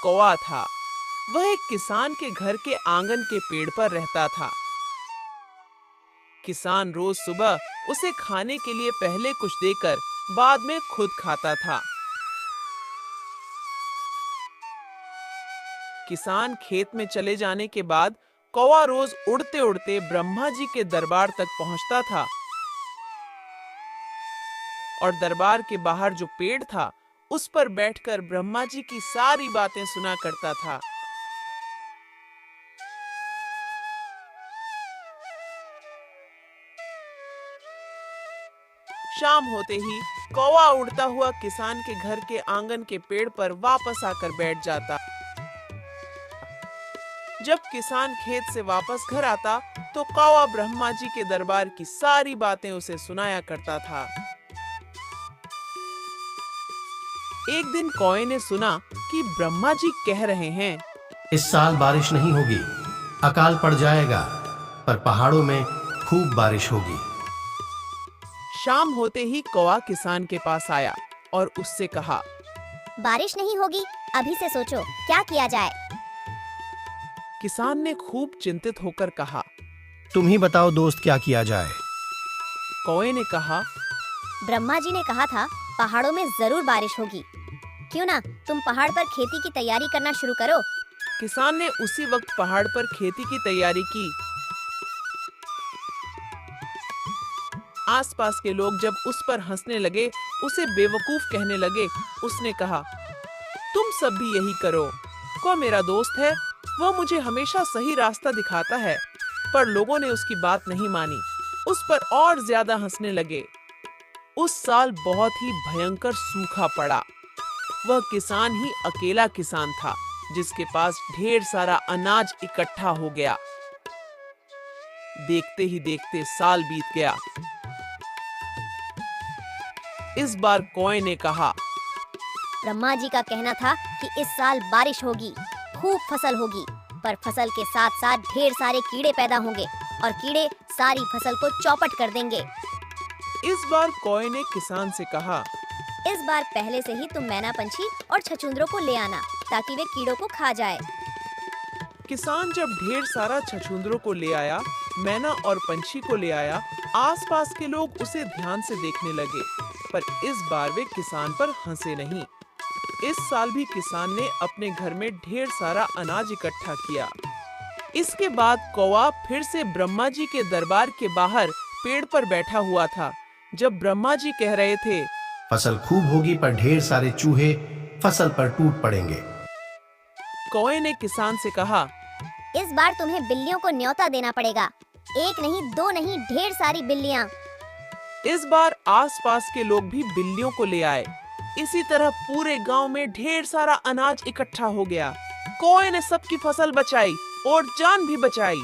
कौवा था। वह एक किसान के घर के आंगन के पेड़ पर रहता था। किसान रोज सुबह उसे खाने के लिए पहले कुछ देकर बाद में खुद खाता था। किसान खेत में चले जाने के बाद कौवा रोज उड़ते उड़ते ब्रह्मा जी के दरबार तक पहुंचता था और दरबार के बाहर जो पेड़ था उस पर बैठकर ब्रह्मा जी की सारी बातें सुना करता था। शाम होते ही कौवा उड़ता हुआ किसान के घर के आंगन के पेड़ पर वापस आकर बैठ जाता। जब किसान खेत से वापस घर आता तो कौवा ब्रह्मा जी के दरबार की सारी बातें उसे सुनाया करता था। एक दिन कौवे ने सुना कि ब्रह्मा जी कह रहे हैं, इस साल बारिश नहीं होगी, अकाल पड़ जाएगा, पर पहाड़ों में खूब बारिश होगी। शाम होते ही कौवा किसान के पास आया और उससे कहा, बारिश नहीं होगी, अभी से सोचो क्या किया जाए। किसान ने खूब चिंतित होकर कहा, तुम ही बताओ दोस्त, क्या किया जाए। कौवे ने कहा, ब्रह्मा जी ने कहा था पहाड़ों में जरूर बारिश होगी, क्यों ना तुम पहाड़ पर खेती की तैयारी करना शुरू करो। किसान ने उसी वक्त पहाड़ पर खेती की तैयारी की। आसपास के लोग जब उस पर हंसने लगे, उसे बेवकूफ कहने लगे, उसने कहा, तुम सब भी यही करो। कौवा मेरा दोस्त है, वो मुझे हमेशा सही रास्ता दिखाता है। पर लोगों ने उसकी बात नहीं मानी, उस पर और ज्यादा हंसने लगे। उस साल बहुत ही भयंकर सूखा पड़ा। वह किसान ही अकेला किसान था जिसके पास ढेर सारा अनाज इकट्ठा हो गया। देखते ही देखते साल बीत गया। इस बार कौवे ने कहा, ब्रह्मा जी का कहना था कि इस साल बारिश होगी, खूब फसल होगी, पर फसल के साथ साथ ढेर सारे कीड़े पैदा होंगे और कीड़े सारी फसल को चौपट कर देंगे। इस बार कौवे ने किसान से कहा, इस बार पहले से ही तुम मैना पंछी और छछूंदरों को ले आना ताकि वे कीड़ों को खा जाए। किसान जब ढेर सारा छछूंदरों को ले आया, मैना और पंछी को ले आया, आसपास के लोग उसे ध्यान से देखने लगे, पर इस बार वे किसान पर हंसे नहीं। इस साल भी किसान ने अपने घर में ढेर सारा अनाज इकट्ठा किया। इसके बाद कौवा फिर से ब्रह्मा जी के दरबार के बाहर पेड़ पर बैठा हुआ था। जब ब्रह्मा जी कह रहे थे, फसल खूब होगी, पर ढेर सारे चूहे फसल पर टूट पड़ेंगे। कौवे ने किसान से कहा, इस बार तुम्हें बिल्लियों को न्योता देना पड़ेगा, एक नहीं दो नहीं ढेर सारी बिल्लियां। इस बार आसपास के लोग भी बिल्लियों को ले आए। इसी तरह पूरे गांव में ढेर सारा अनाज इकट्ठा हो गया। कौवे ने सबकी फसल बचाई और जान भी बचाई।